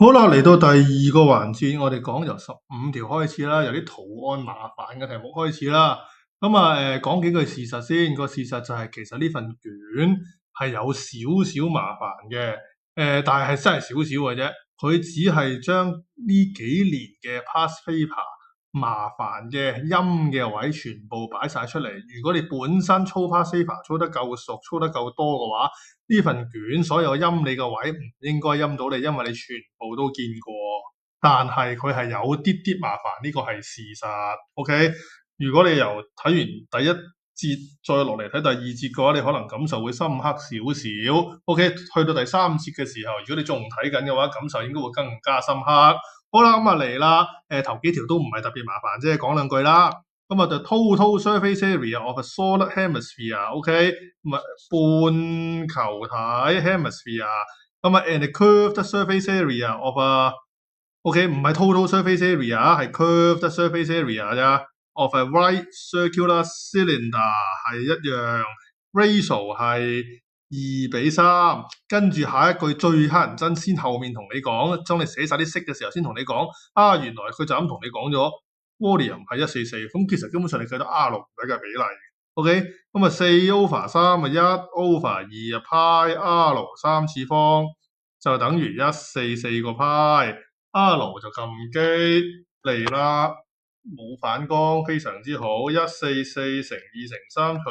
好啦，嚟到第二個環節，我哋講由15條開始啦，由啲圖案麻煩嘅題目開始啦。講幾句事實先。個事實就係其實呢份卷係有少少麻煩嘅，但係真係少少嘅啫。佢只係將呢幾年嘅 past paper 麻煩嘅音嘅位全部擺晒出嚟。如果你本身操 past paper 操得夠熟、操得夠多嘅話，呢份卷所有陰你個位唔應該陰到你，因為你全部都見過。但係佢係有啲啲麻煩，呢個係事實。OK，如果你由睇完第一節再落嚟睇第二節嘅話，你可能感受會深刻少少。OK，去到第三節嘅時候，如果你仲睇緊嘅話，感受應該會更加深刻。好啦，咁啊嚟啦，頭幾條都唔係特別麻煩啫，講兩句啦。咁啊，the total surface area of a solid hemisphere，OK，咁啊半球體 hemisphere，咁啊 and a curved surface area of a，OK，唔係 total surface area 係 curved surface area 咋，of a right circular cylinder 係一樣 ，ratio 係2:3，跟住下一句最乞人憎，先後面同你講，當你寫晒啲式嘅時候先同你講，原來佢就咁同你講咗。Volume 係144，咁其實根本上你計得 R 唔使計比例 ，OK，咁啊4/3咪1/2啊派 R 3次方就等於144個派 R 就撳機嚟啦，冇反光非常之好，144乘2乘3除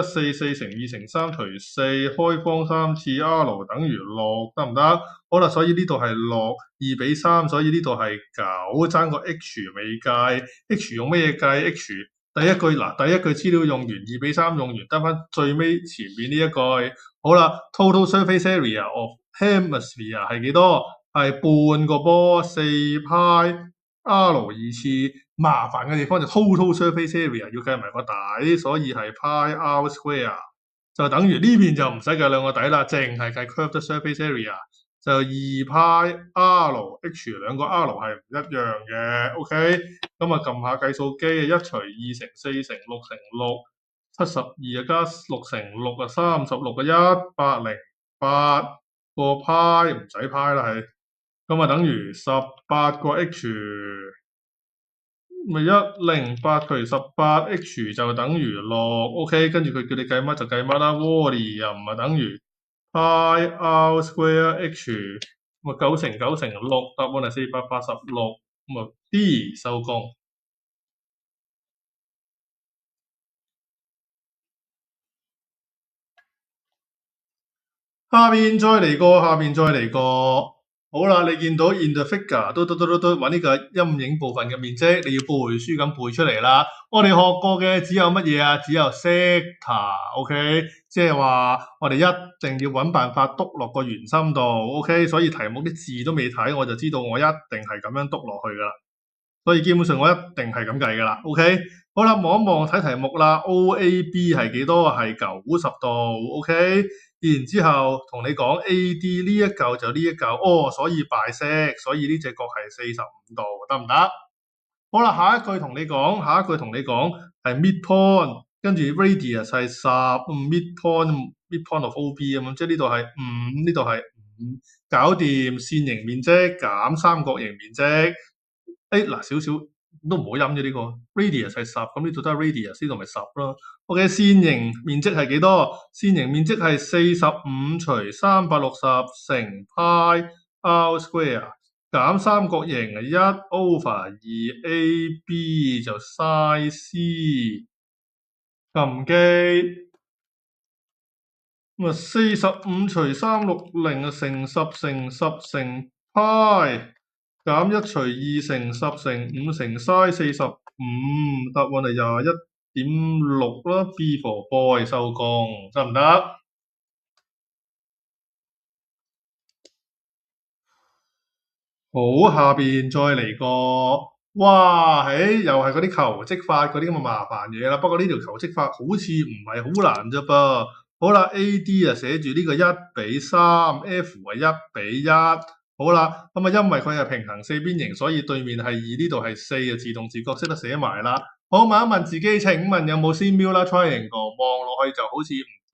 4，144乘2乘3除4，開方3次 R 等於6，得唔得？好啦，所以呢度係6 2:3，所以呢度係9，爭個 H 未計 ，H 用咩嘢計 ？H 第一句資料用完，2:3用完，得翻最尾前面呢一句。好啦 ，total surface area of hemisphere 係幾多？係半個波4派 R 次。麻煩嘅地方就 total surface area 要計埋個底，所以係 pi r square， 就等於呢邊就唔使計兩個底啦，淨係計 curved surface area， 就2 pi r h 兩個 r 係唔一樣嘅。OK， 咁啊撳下計數機，1除2乘4乘6乘6，72加6乘6啊36嘅108個派唔使派啦係，咁啊等於18個 h。咪108除18 h 就等於6，OK， 跟住佢叫你計乜就計乜啦。Volume 啊等於 pi r square h， 咁啊9乘9乘6，答案係486，咁啊 D 收工。下邊再嚟個。好啦，你見到 in the figure 都揾呢個陰影部分嘅面積，你要背書咁背出嚟啦。我哋學過嘅只有乜嘢啊？只有 sector，OK，即係話我哋一定要揾辦法篤落個圓心度，OK，所以題目啲字都未睇，我就知道我一定係咁樣篤落去噶啦。所以基本上我一定係咁計噶啦，OK。好啦，望一望睇題目啦，OAB 係幾多？係90度，OK。然之後同你講 AD 呢一嚿就呢一嚿，所以bisect，所以呢隻角係45度，得唔得？好啦，下一句同你講係 midpoint，跟住 radius 係10，midpoint of OB 咁，即係呢度係5，呢度係5，搞掂線形面積減三角形面積。嗱少少都唔好陰啫呢個 radius 係10，咁呢度都係 radius，呢度咪10咯。OK， 線形面積係幾多？線形面積係45除360乘 pi r square 減三角形係1/2 AB 就 sin C， 撳機。咁啊45除360乘10乘10乘 pi。減1除2乘10乘5乘 sin 45，答案係21.6啦。B for boy 收工，得唔得？好，下邊再嚟個，哇，又係嗰啲求積法嗰啲咁嘅麻煩嘢啦。不過呢條求積法好似唔係好難啫噃。好啦 ，AD 啊寫住呢個1:3，F 係1:1。好啦，咁啊，因為佢係平行四邊形，所以對面係2，呢度係4，就自動自覺識得寫埋啦。好，問一問自己，請問有冇 similar triangle？望落去就好似唔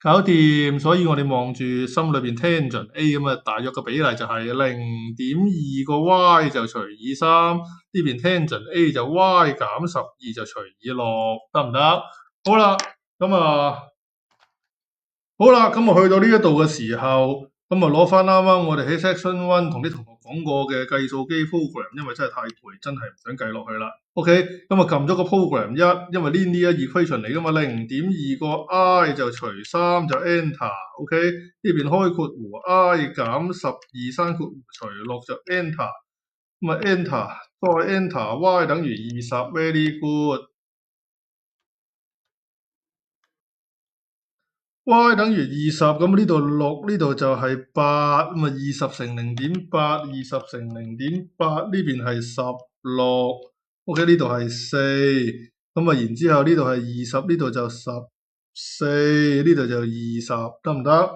搞掂，所以我哋望住心裏邊 tangent A 咁啊，大約嘅比例就係0.2個 y 就除以3，呢邊 tangent A 就 y 減12就除以6，得唔得？好啦，咁啊。好啦，咁啊去到呢一度嘅時候，咁啊攞翻啱啱我哋喺 section one 同啲同學講過嘅計數機 program，因為真係太攰，真係唔想計落去啦。OK，咁啊撳咗個 program 1，因為 linear equation 嚟噶嘛，0.2個 i 就除3就 enter。OK，呢邊開括弧 i 減12刪括弧除6就 enter，咁啊 enter 再 enter y 等於20 very good。y 等於20，咁呢度6，呢度就係8，咁啊20乘0.8，20乘0.8，呢邊係16，OK 呢度係4，咁啊然之後呢度係20，呢度就14，呢度就20，得唔得？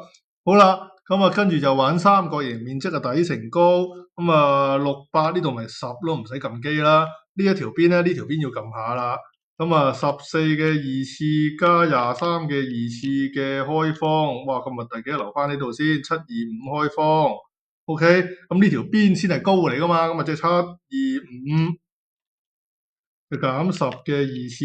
好啦，咁啊跟住就玩三角形面積嘅底乘高，咁啊68呢度咪10咯，唔使撳機啦。呢一條邊咧，呢條邊要撳下啦。咁啊14嘅二次加23嘅二次嘅開方，哇！咁啊第幾留翻呢度先？725開方，OK，咁呢條邊先係高嚟噶嘛，咁啊即係725就減10嘅二次，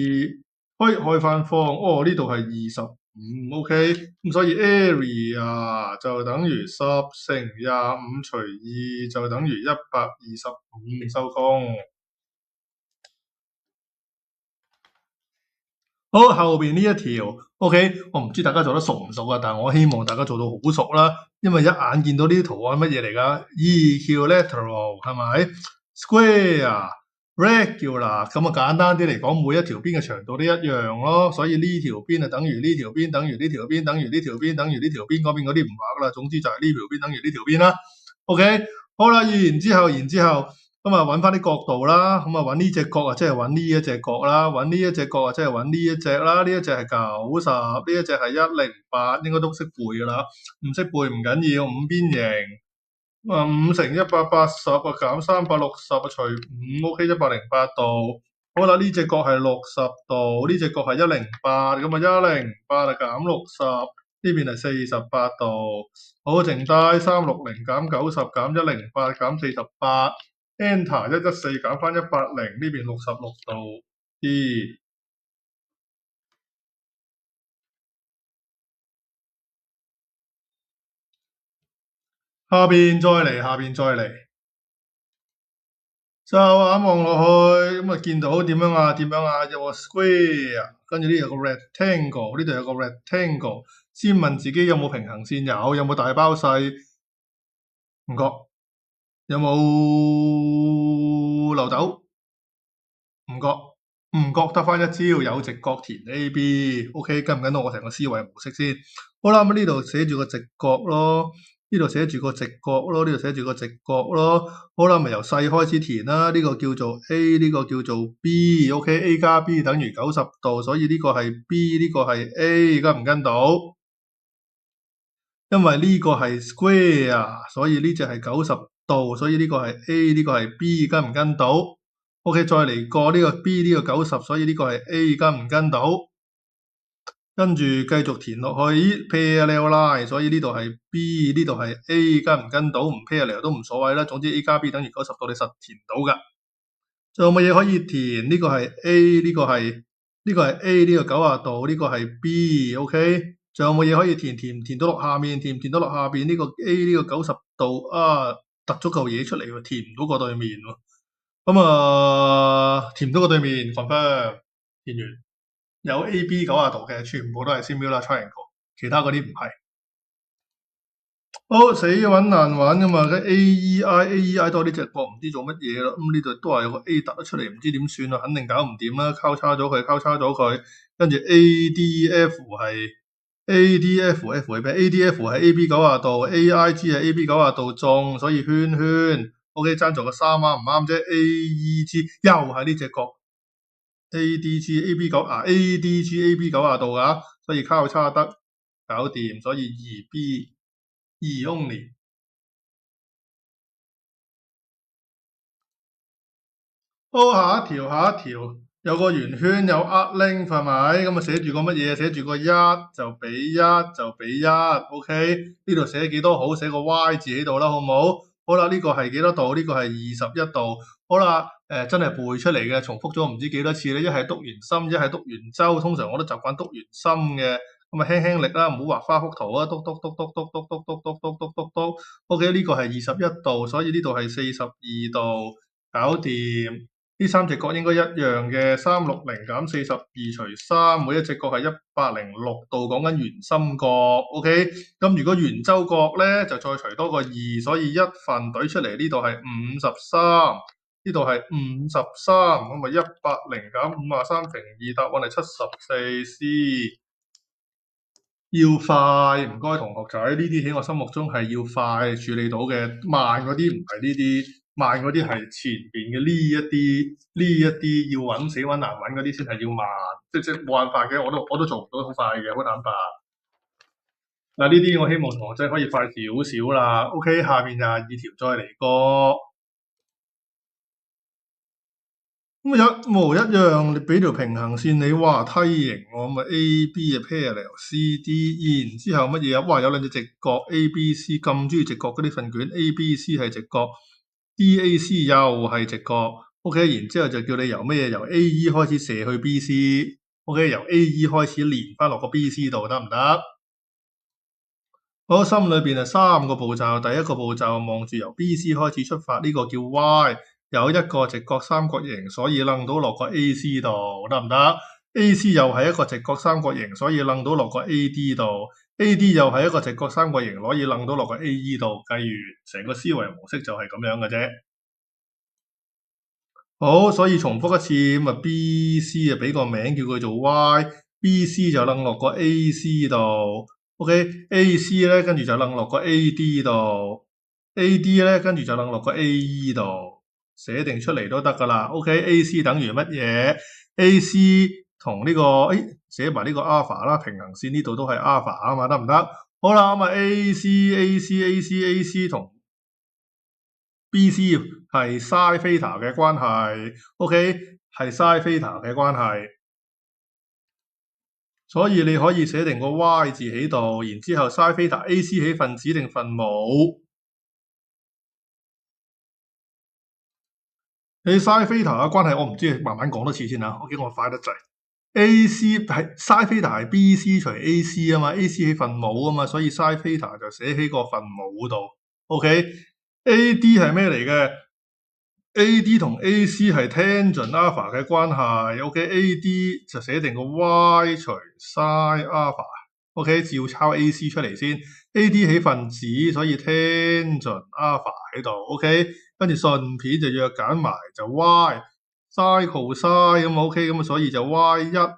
開翻方，哦呢度係25，OK，咁所以 area 就等於10乘25除2就等於125，收工。好，後邊呢一條，OK，我唔知大家做得熟唔熟啊，但係我希望大家做到好熟啦，因為一眼見到呢啲圖案乜嘢嚟㗎？equilateral 係咪？square、regular 咁啊，簡單啲嚟講，每一條邊嘅長度都一樣咯，所以呢條邊啊等於呢條邊，等於呢條邊，等於呢條邊，等於呢條邊，嗰邊嗰啲唔畫啦，總之就係呢條邊等於呢條邊啦。OK，好啦，然之後。咁啊，揾翻啲角度啦，咁啊揾呢隻角啊，即係揾呢一隻角啦，揾呢一隻角啊，即係揾呢一隻啦，呢一隻係90，呢一隻係108，應該都識背噶啦，唔識背唔緊要，五邊形，5乘180啊，減360啊，除5，OK 108度，好啦，呢隻角係60度，呢隻角係108，咁啊108啊減60，呢邊係48度，好，剩低360減90減108減48。Enter 114減翻180，呢邊66度。D 下邊再嚟，就眼望落去，咁啊見到點樣啊？點樣啊？有個 square，跟住呢有個 rectangle，呢度有個 rectangle。先問自己有冇平行線？有冇大包細？唔覺。有冇漏斗？唔覺，唔覺得翻一招，有直角填 A B，OK，跟唔跟到我成個思維模式先？好啦，咁呢度寫住個直角咯，呢度寫住個直角咯，呢度寫住個直角咯。好啦，咪由細開始填啦，呢個叫做 A，呢個叫做 B，OK，A 加 B 等於90度，所以呢個係 B，呢個係 A，跟唔跟到？因為呢個係 square，所以呢隻係90度，所以呢個係 A，呢個係 B，跟唔跟到？OK，再嚟過呢個 B，呢個90，所以呢個係 A，跟唔跟到？跟住繼續填落去，咦 parallel line，所以呢度係 B，呢度係 A，跟唔跟到？唔 parallel 都唔所謂啦，總之 A 加 B 等於90度，你實填到㗎。仲有乜嘢可以填？呢個係 A，呢個係 A，呢個90度，呢個係 B，OK。仲有冇嘢可以填？填到落下面，填唔填到落下邊？呢個 A 呢個90度啊，突咗嚿嘢出嚟喎，填唔到個對面喎。咁啊，填唔到個對面，confirm，填完。有 A、B 90度嘅，全部都係 similar triangle，其他嗰啲唔係。好，死揾難揾噶嘛，嘅 AEI 多呢隻角唔知做乜嘢咯，咁呢度都係有個 A 突咗出嚟，唔知點算啊，肯定搞唔掂啦，交叉咗佢，跟住 ADF 係咩？ADF 係 AB 90度，AIG 係 AB 90度中，所以圈圈，OK 爭咗個3啱唔啱啫？AEG 又係呢隻角，ADG AB 9啊，ADG AB 90度啊，所以交叉得搞掂，所以2B。only。好，下一條，有個圓圈有 length 係咪？咁啊寫住個乜嘢？寫住個一就俾一就俾一，OK？呢度寫幾多好？寫個 Y 字喺度啦，好唔好？好啦，呢個係幾多度？呢個係21度。好啦，真係背出嚟嘅，重複咗唔知幾多次咧。一係篤圓心，一係篤圓周。通常我都習慣篤圓心嘅。咁啊輕輕力啦，唔好畫花幅圖啊！篤篤篤篤篤篤篤篤篤篤篤篤篤。OK，呢個係21度，所以呢度係42度，搞掂。呢三隻角應該一樣嘅，360減42除3，每一隻角係106度，講緊圓心角。OK，咁如果圓周角咧，就再除多個2，所以一份對出嚟呢度係53，呢度係53，咁咪100減53乘2，答案係74C。要快，唔該同學仔，呢啲喺我心目中係要快處理到嘅，慢嗰啲唔係呢啲，慢嗰啲係前邊嘅呢一啲要揾死揾難揾嗰啲先係要慢，即冇辦法嘅，我都做唔到好快嘅，好坦白。嗱，呢啲我希望同學仔可以快少少啦。OK，下面22條再嚟過。咁一模一樣，你俾條平行線你，哇梯形喎，咁啊 A B 嘅 parallel，C D，然之後乜嘢啊？哇有兩隻直角 A B C，咁中意直角嗰啲份卷 A B C 係直角 ，D A C 又係直角，OK，然之後就叫你由咩嘢？由 A E 開始射去 B C，OK，由 A E 開始連翻落個 B C 度得唔得？我心裏邊係3個步驟，第一個步驟望住由 B C 開始出發，呢個叫 Y。有一個直角三角形，所以楞到落個 AC 度，得唔得？AC 又係一個直角三角形，所以楞到落個 AD 度。AD 又係一個直角三角形，可以楞到落個 AE 度。計完成個思維模式就係咁樣嘅啫。好，所以重複一次，咁啊 BC 啊俾個名叫佢做 Y，BC 就楞落個 AC 度。OK，AC 咧跟住就楞落個 AD 度，AD 咧跟住就楞落個 AE 度。寫定出嚟都得噶啦。OK，AC 等於乜嘢？AC 同呢個寫埋呢個 alpha 啦，平行線呢度都係 alpha 啊嘛，得唔得？好啦，咁啊 AC 同 BC 係 sin theta 嘅關係。OK，係 sin theta 嘅關係，所以你可以寫定個 Y 字喺度，然之後 sin theta，AC 起分子定分母？你 sin theta 嘅關係，我唔知，慢慢講多次先啊。我驚我快得滯。AC 係 sin theta 係 BC 除 AC 啊嘛，AC 起分母啊嘛，所以 sin theta 就寫喺個分母度。OK，AD 係咩嚟嘅？AD 同 AC 係 tangent alpha 嘅關係。OK，AD 就寫定個 Y 除 sin alpha。OK，照抄 AC 出嚟先。AD 起分子，所以 tangent alpha 喺度。OK。跟住順便就約揀埋就 y，sin cos 咁 OK，咁所以就 y1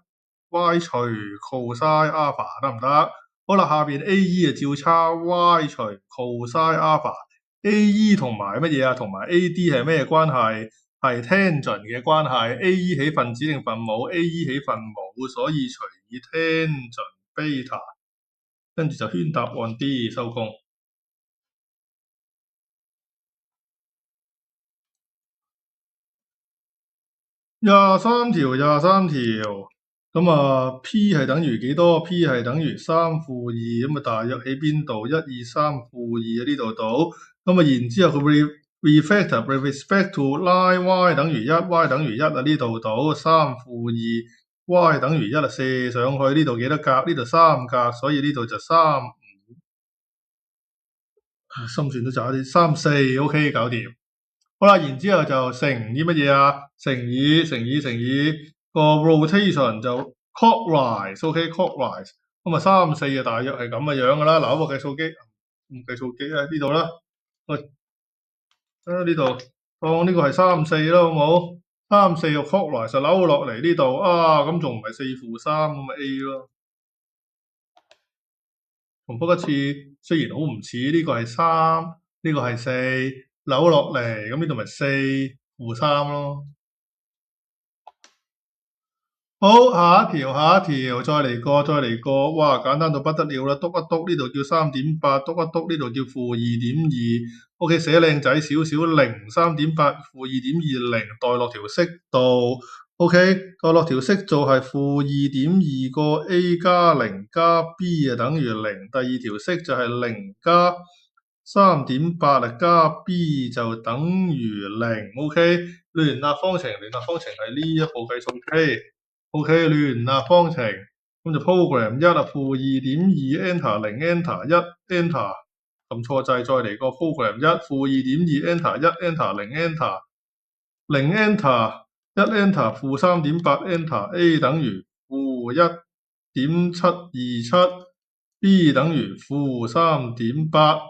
除 cos alpha 得唔得？好啦，下邊 AE 就照抄 y 除 cos alpha。AE 同埋乜嘢啊？同埋 AD 係咩關係？係 tangent 嘅關係。AE 起分子定分母？AE 起分母，所以除以 tangent beta， 跟住就圈答案 D 收工。23條，咁啊 P 係等於幾多 ？P 係等於3負2，咁啊大約喺邊度？123負2喺呢度度，咁啊然之後佢 refactor with respect to line y 等於1，y 等於1啊呢度度3負2，y 等於1啊射上去呢度幾多格？呢度3格，所以呢度就3，心算都渣啲，34 OK 搞掂。好啦，然之後就乘以乜嘢啊？乘以個 rotation 就 clockwise，OK，clockwise，咁啊34啊，大約係咁嘅樣噶啦。嗱，我計數機，唔計數機啊，呢度啦，呢度當呢個係34啦，好冇？34個 clockwise 就扭落嚟呢度啊，咁仲唔係4負3咁咪 A 咯？重複一次，雖然好唔似呢個係3，呢個係4，扭落嚟咁呢度咪4負3咯。好，下一條，再嚟過，哇，簡單到不得了啦！篤一篤呢度叫3.8，篤一篤呢度叫-2.2。OK，寫靚仔少少，0 3.8負2.20，代落條式度。OK，個落條式做係-2.2個 a 加0加 b 等於0。第二條式就係0加3.8加 b 就等於0。OK，聯立方程係呢一部計數機。OK，聯立方程咁就 program 1啊-2.2 enter 0 enter 1 enter， 撳錯掣再嚟個 program 1-2.2 enter 1 enter 0 enter 0 enter 1 enter -3.8 enter a 等於-1.727 b 等於-3.8，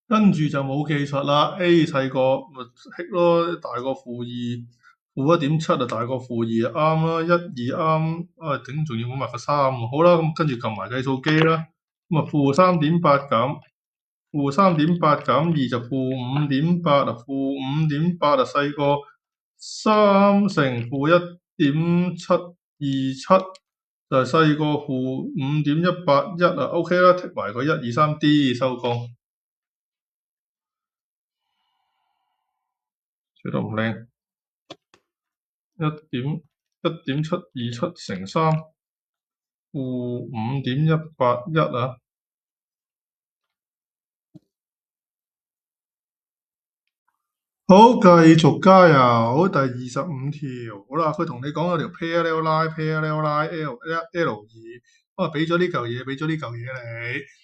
跟住就冇技術啦。a 細個咪剔咯，大過-2，-1.7就大過-2啱啦，1、2啱，頂仲要冇埋個3喎。好啦，咁跟住撳埋計數機啦，咁啊-3.8減2就-5.8啊，-5.8啊細過3乘-1.727就係細過-5.181啊。OK 啦，剔埋個1、2、3D 收工。寫得唔靚，1.727乘3-5.181啊。好，繼續加油。第25條，好啦，佢同你講有條 parallel line L2，咁啊俾咗呢嚿嘢，你。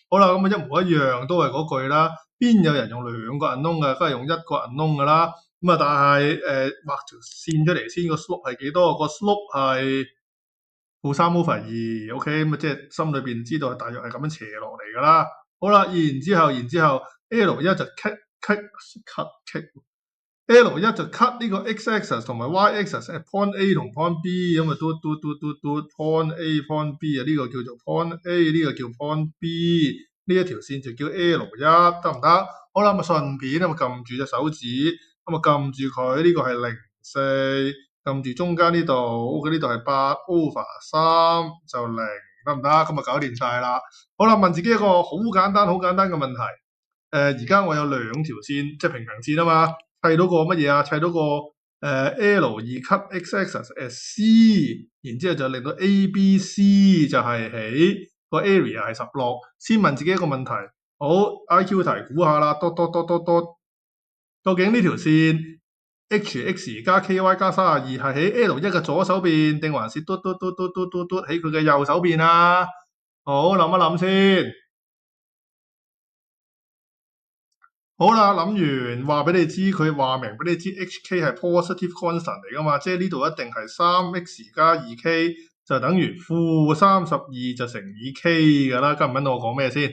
好啦，咁啊一模一樣，都係嗰句啦。邊有人用兩個 unknown 㗎？梗係用一個 unknown 㗎啦。咁啊，但係畫條線出嚟先，個 slope 係幾多？個 slope 係-3/2。OK，咁啊即係心裏邊知道大約係咁樣斜落嚟㗎啦。好啦，然之後 L1 就 L1 就 cut 呢個 x-axis 同埋 y-axis at point A 同 point B， 咁啊嘟 point A point B 啊，呢個叫做 point A， 呢個叫 point B， 呢一條線就叫 L1，得唔得？好啦，咁啊順便咁啊撳住隻手指，咁啊撳住佢，呢個係0.4，撳住中間呢度，佢呢度係8/3就0，得唔得？咁啊搞掂晒啦。好啦，問自己一個好簡單嘅問題。而家我有兩條線，即係平行線啊嘛。砌到個乜嘢啊？砌到個L2 cut x-axis at C， 然之後就令到 ABC 就係喺個 area 係16。先問自己一個問題，好 IQ 題估下啦，究竟呢條線 HX 加 KY 加32係喺 L1 嘅左手邊，定還是喺佢嘅右手邊啊？好，諗一諗先。好啦，諗完話俾你知，佢話明俾你知 HK 係 positive constant 嚟噶嘛，即係呢度一定係3x 加 2k 就等於-32就乘以 k 噶啦，跟唔跟到我講咩先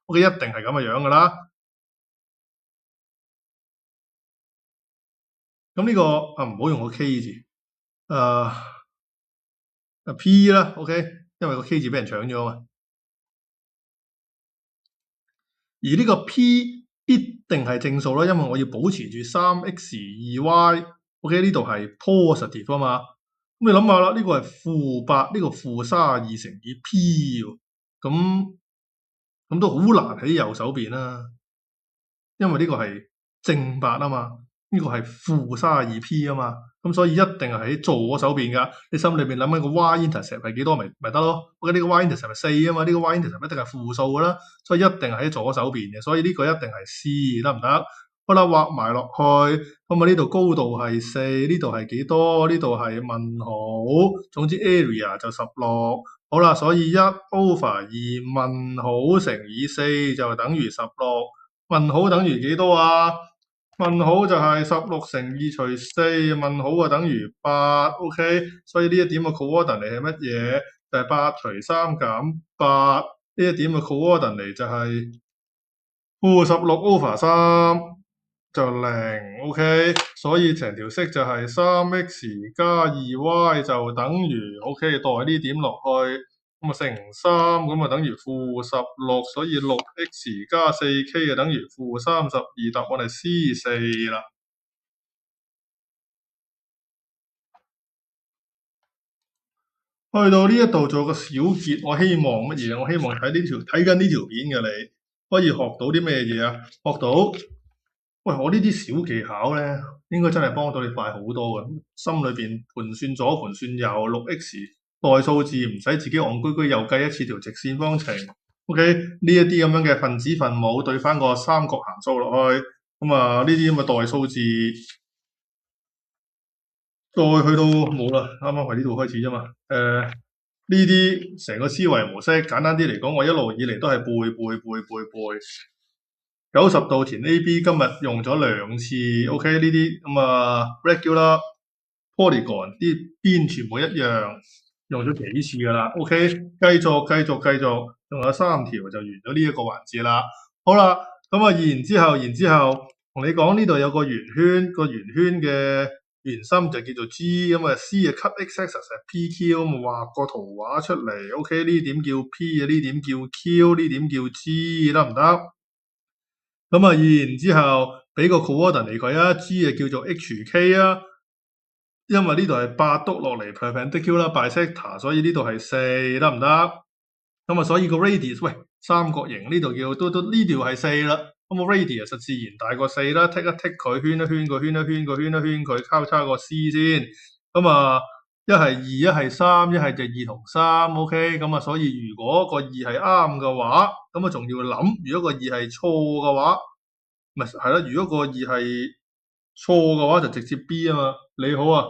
？OK，一定係咁嘅樣噶啦。咁呢個唔好用個 k 字，P 啦 ，OK，因為個 k 字俾人搶咗啊嘛。而呢個 P 必定係正數啦，因為我要保持住 3x2y，OK，呢度係 positive 啊嘛。咁你諗下啦，呢個係-8，呢個-32乘以 P 喎，咁都好難喺右手邊啦，因為呢個係正8啊嘛。呢個係-32p 啊嘛，咁所以一定係喺左手邊噶。你心裏邊諗緊個 y-intercept 係幾多咪得咯？我記得呢個 y-intercept 係4啊嘛，呢個 y-intercept 一定係負數噶啦，所以一定係喺左手邊嘅。所以呢個一定係 C， 得唔得？好啦，畫埋落去，咁啊呢度高度係4，呢度係幾多？呢度係問號，總之 area 就16。好啦，所以1/2問號乘以4就等於16。問號等於幾多啊？問號就係16乘2除4，問號啊等於8 ，OK， 所以呢一點嘅 coordinate 係乜嘢？就係8除3減8，呢一點嘅 coordinate就係-16/3就0 ，OK， 所以成條式就係 3x 加 2y 就等於 OK， 代呢點落去。咁啊乘3，咁啊等於-16，所以6x 加 4k 就等於-32，答案係 C4啦。去到呢一度做個小結，我希望乜嘢？我希望睇緊呢條片嘅你可以學到啲咩嘢啊？學到喂，我呢啲小技巧咧，應該真係幫到你快好多嘅。心裏邊盤算左盤算右，6x 代數字唔使自己戇居居又計一次條直線方程。OK，呢一啲咁樣嘅分子分母對翻個三角函數落去，咁啊呢啲咁嘅代數字，再去到冇啦，啱啱喺呢度開始啫嘛。呢啲成個思維模式簡單啲嚟講，我一路以嚟都係背。90度填 AB，今日用咗2次，OK 呢啲咁啊 regular polygon 啲邊全部一樣，用咗幾次噶啦，OK 繼續，仲有3條就完咗呢一個環節啦。好啦，咁啊然之後同你講呢度有個圓圈，個圓圈嘅圓心就叫做 G，咁啊 C 啊 cut x axis 係 PQ，咁啊畫個圖畫出嚟，OK 呢點叫 P 啊，呢點叫 Q，呢點叫 G 得唔得？咁啊，然之後俾個 coordinate 嚟佢啊，G 啊叫做 HK 啊，因為呢度係8篤落嚟 perpendicular bisector，所以呢度係4，得唔得？咁啊，所以個 radius 喂三角形呢度叫都呢條係4啦，咁個 radius 就自然大過4啦，剔一剔佢，圈一圈佢，圈一圈佢，交叉個 C 先。咁啊，一係2，一係3，一係就2同3 ，OK。咁啊，所以如果個2係啱嘅話，咁啊仲要諗，如果個2係錯嘅話，唔係啦，如果個2係錯嘅話，就直接 B 啊嘛。你好啊。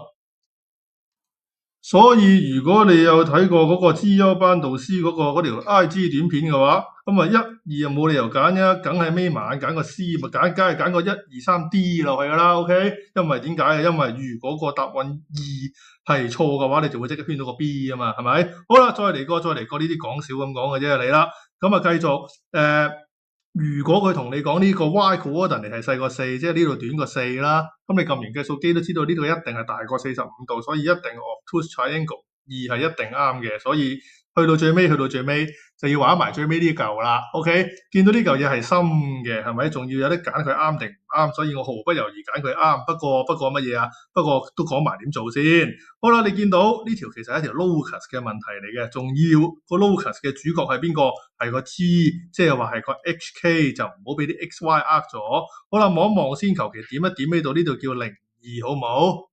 所以如果你有睇過嗰個資優班導師嗰條 IG 短片嘅話，咁啊1、2又冇理由揀嘅，梗係眯埋眼揀個 C，咪梗係揀個1、2、3 D 落去噶啦，OK？因為點解啊？因為如果個答案2係錯嘅話，你就會即刻圈到個 B 啊嘛，係咪？好啦，再嚟過，呢啲講笑咁講嘅啫，嚟啦，咁啊繼續如果佢同你講呢個 y coordinate 係細過4，即係呢度短過4啦，咁你撳完計數機都知道呢度一定係大過45度，所以一定 obtuse triangle 2係一定啱嘅，所以去到最尾就要畫埋最尾呢嚿啦。OK，見到呢嚿嘢係深嘅，係咪？仲要有得揀佢啱定唔啱，所以我毫不猶豫揀佢啱。不過乜嘢啊？不過都講埋點做先。好啦，你見到呢條其實係一條 locus 嘅問題嚟嘅，仲要個 locus 嘅主角係邊個？係個 G，即係話係個 HK，就唔好俾啲 XY 呃咗。好啦，望一望先，求其點一點呢度，呢度叫02，好唔好？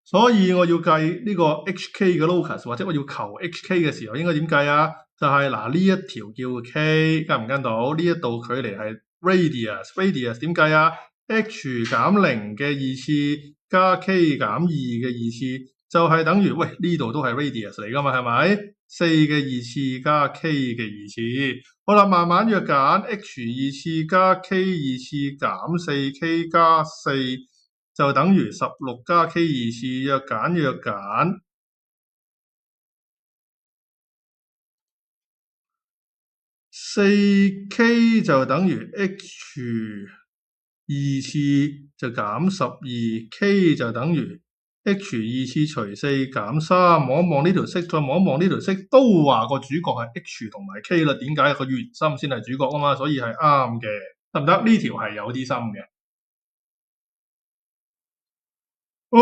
所以我要計呢個 HK 嘅 locus，或者我要求 HK 嘅時候應該點計啊？就係嗱呢一條叫 K，跟唔跟到？呢一度距離係 radius 點計啊？H 減0嘅2次加 K 減2嘅2次，就係等於喂呢度都係 radius 嚟噶嘛，係咪？4嘅2次加 K 嘅2次。好啦，慢慢約揀 H 2次加 K 2次減 4K 加4。就等於16加 K 2次，約揀4K 就等於 H 2次就減12，K 就等於 H 2次除4減3。望一望呢條式，再望一望呢條式，都話個主角係 H 同埋 K 啦。點解？個圓心先係主角啊嘛，所以係啱嘅，得唔得？呢條係有啲深嘅。好，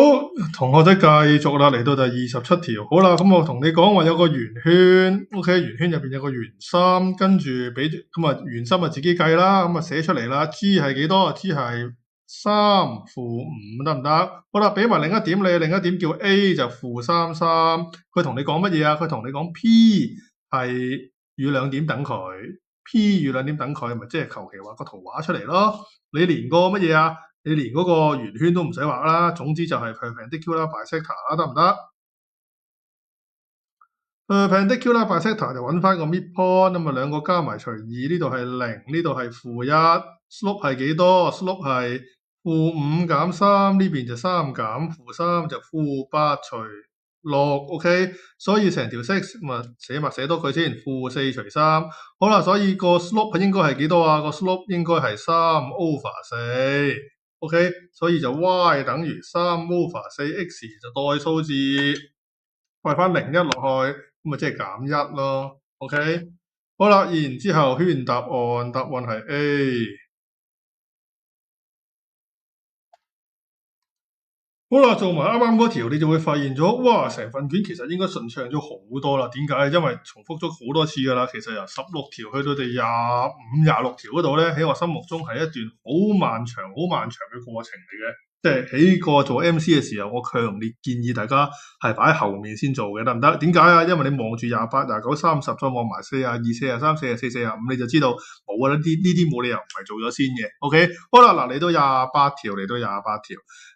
同學仔繼續啦，嚟到第27條。好啦，咁我同你講話有個圓圈，OK，圓圈入邊有個圓心，跟住俾咁啊圓心啊自己計啦，咁啊寫出嚟啦。G 係幾多？G 係3-5，得唔得？好啦，俾埋另一點你，另一點叫 A 就-33。佢同你講乜嘢啊？佢同你講 P 係與兩點等佢，P 與兩點等佢，咪即係求其畫個圖畫出嚟咯。你連個乜嘢啊？你連嗰個圓圈都唔使畫啦，總之就係 perpendicular bisector 啦，得唔得？perpendicular bisector 就揾翻個 midpoint，咁啊兩個加埋除2，呢度係0，呢度係-1。slope 係幾多？slope 係-5減3，呢邊就3減-3，就-8除6。OK，所以成條式咪寫多佢先，-4除3。好啦，所以個 slope 應該係幾多啊？個 slope 應該係3/4。OK，所以就 y 等於3/4x 就代數字，擺翻01落去，咁咪即係減1咯。OK，好啦，然之後圈答案，答案係 A。好啦，做埋啱啱嗰條，你就會發現咗，哇！成份卷其實應該順暢咗好多啦。點解？因為重複咗好多次㗎啦。其實由16條去到第25、26條嗰度咧，喺我心目中係一段好漫長、好漫長嘅過程嚟嘅。即係喺個做 MC 嘅時候，我強烈建議大家係擺喺後面先做嘅，得唔得？點解啊？因為你望住28、29、30，再望埋42、43、44、45，你就知道冇啊！呢啲冇理由唔係做咗先嘅。OK，好啦，嗱嚟到28條。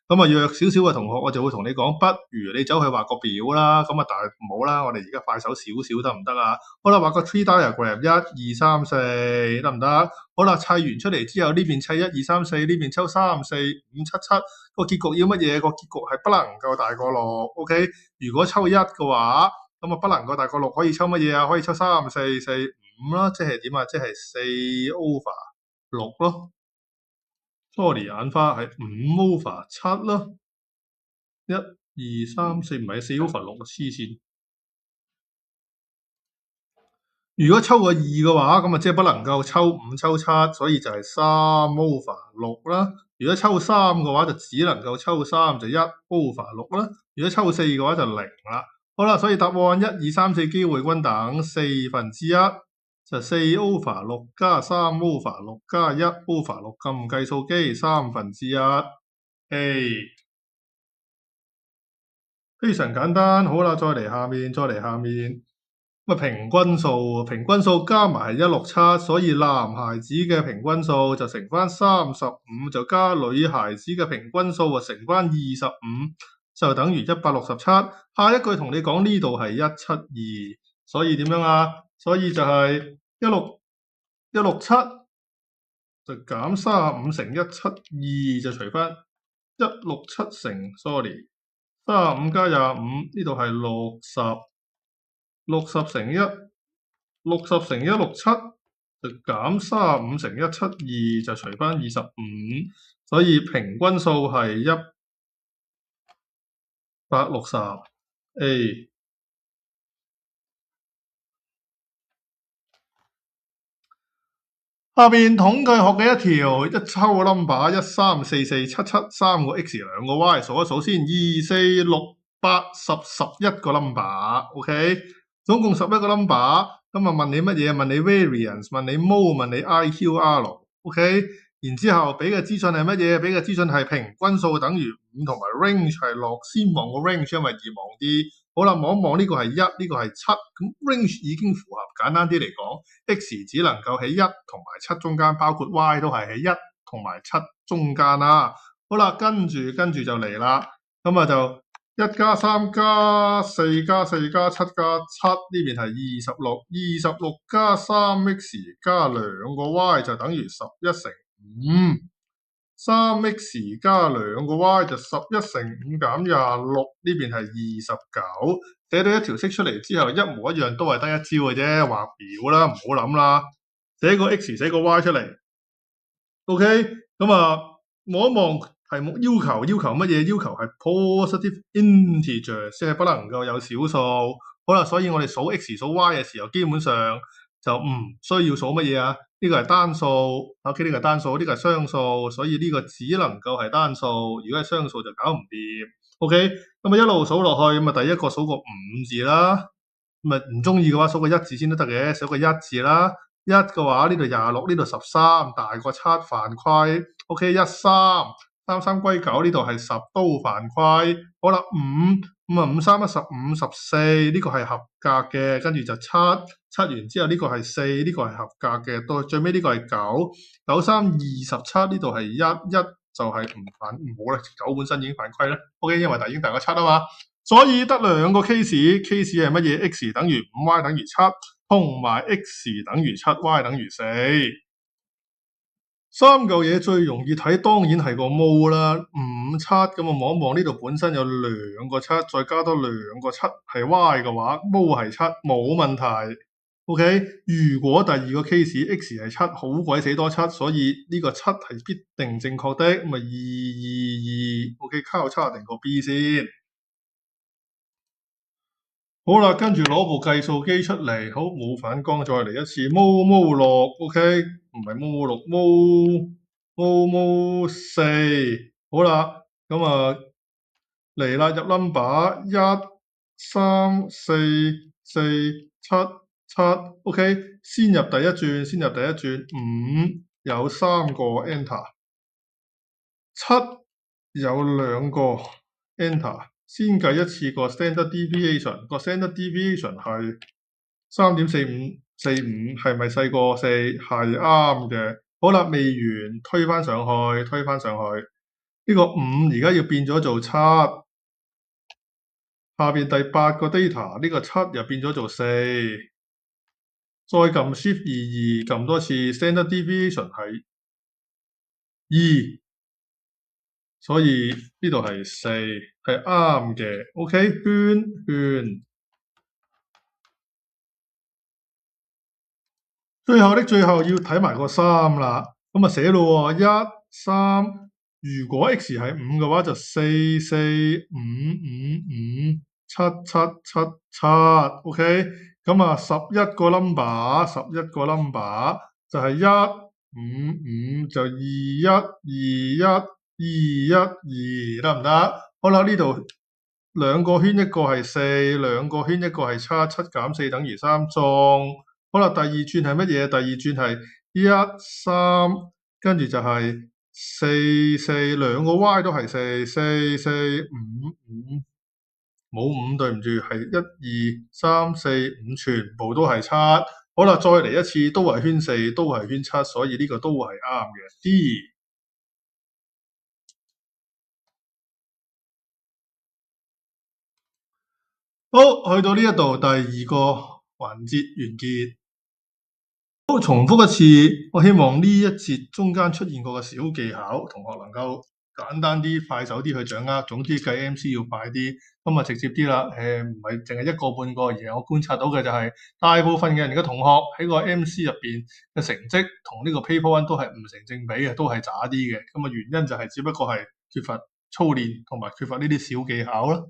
咁啊，弱少少嘅同學，我就會同你講，不如你走去畫個表啦。咁啊，但係唔好啦，我哋而家快手少少得唔得啊？好啦，畫個 tree diagram，1、2、3、4得唔得？好啦，砌完出嚟之後，呢邊砌1、2、3、4，呢邊抽3、4、5、7、7。個結局要乜嘢？個結局係不能夠大過6。OK，如果抽1嘅話，咁啊不能夠大過6，可以抽乜嘢啊？可以抽3、4、4、5啦，即係點啊？即係4 over 6咯。sorry，眼花係5 over 7咯。1、2、3、4唔係4 over 6，黐線。如果抽個2嘅話，咁啊即係不能夠抽5抽7，所以就係3 over 6啦。如果抽3嘅話，就只能夠抽3，就1 over 6啦。如果抽4嘅話就0啦。好啦，所以答案1、2、3、4機會均等1/4，就4 over 6加3 over 6加1 over 6，撳計數機1/3。A 非常簡單。好啦，再嚟下面。咁啊，平均數加埋係167，所以男孩子嘅平均數就乘翻35，就加女孩子嘅平均數啊乘翻25，就等於167。下一句同你講呢度係172，所以點樣啊？所以就係167就減35乘172，就除翻167乘35加25，呢度係60乘167就減35乘172，就除翻25，所以平均數係160。A。下面統計學嘅一條，一抽個 number 13、44、77，三個 x 兩個 y，數一數先，2、4、6、8、10，11個 number，OK，總共11個 number。咁啊問你乜嘢？問你 variance，問你 mole，問你 IQR，OK。然之後俾嘅資訊係乜嘢？俾嘅資訊係平均數等於5，同埋 range 係6。先望個 range，因為易望啲。好啦，望一望呢個係1，呢個係7，咁 range 已經符合。簡單啲嚟講，x 只能夠喺1同埋7中間，包括 y 都係喺1同埋7中間啦。好啦，跟住就嚟啦。咁啊就1加3加4加4加7加7，呢邊係26加3x 加2個 y 就等於11乘5。3x 加2個 y 就11乘5減26，呢邊係29。寫到一條式出嚟之後，一模一樣，都係得一招嘅啫，畫表啦，唔好諗啦。寫個 x，寫個 y 出嚟。OK，咁啊，望一望題目要求乜嘢？要求係 positive integer，即係不能夠有小數。好啦，所以我哋數 x 數 y 嘅時候，基本上就唔需要數乜嘢啊？呢個係單數，OK，呢個係單數，呢個係雙數，所以呢個只能夠係單數。如果係雙數就搞唔掂。OK，咁啊一路數落去，咁啊第一個數個5字啦。咁啊唔中意嘅話，數個1字先都得嘅，數個1字啦。1嘅話呢度26，呢度13，大過7犯規。OK， 13， 33歸9，呢度係10都犯規。好啦，5，咁啊5 3 15 14，呢個係合格嘅。跟住就7完之後呢個係4，呢個係合格嘅。到最尾呢個係9 3 27，呢度係1就係唔好啦，9本身已經犯規啦。OK， 因為已經大過7啊嘛，所以得兩個 case 係乜嘢？x 等於5 y 等於7。同埋 x 等於7 y 等於4，三嚿嘢最容易睇，當然係個 mole 啦。5、7咁啊，望一望呢度本身有兩個7，再加多兩個7係 y 嘅話，mole 係7冇問題。OK， 如果第二個 case x 係7，好鬼死多7，所以呢個7係必定正確的。咁啊222 ，OK， 交叉定個 B 先。好啦，跟住攞部計數機出嚟，好，冇反光，再嚟一次，毛6 ，OK， 唔係毛6，毛4，好啦，咁啊嚟啦，入 number 1、3、4、4、7、7。先入第一轉，5有3個 enter， 7有2個 enter。先計一次個 standard deviation，個 standard deviation 係3.4545，係咪細過4？係啱嘅。好啦，未完，推返上去。呢個5而家要變咗做7，下邊第8個 data 呢個7又變咗做4，再撳 Shift 22撳多次 standard deviation 係2，所以呢度係4，係啱嘅。OK， 圈。最後的最後要睇埋個3啦，咁啊寫咯喎，1、3，如果 x 係5嘅話就4、4、5、5、5、7、7、7、7。OK，咁啊11個 number 就係1、5、5就21、21、212，得唔得？好啦，呢度2個圈，一個係4，兩個圈一個係7，7減4等於3，中。好啦，第二轉係乜嘢？第二轉係1、3，跟住就係4、4，兩個 y 都係4，4、4、5、5，冇5，對唔住，係1、2、3、4、5，全部都係7。好啦，再嚟一次，都係圈4，都係圈7，所以呢個都係啱嘅。D。好，去到呢一度，第2個環節完結。好，重複一次，我希望呢一節中間出現過嘅小技巧，同學能夠簡單啲、快手啲去掌握。總之計 MC 要快啲，咁啊直接啲啦。唔係淨係一個半個，而係我觀察到嘅就係大部分嘅人嘅同學喺個 MC 入邊嘅成績同呢個 Paper 1都係唔成正比嘅，都係渣啲嘅。咁啊原因就係只不過係缺乏操練同埋缺乏呢啲小技巧啦。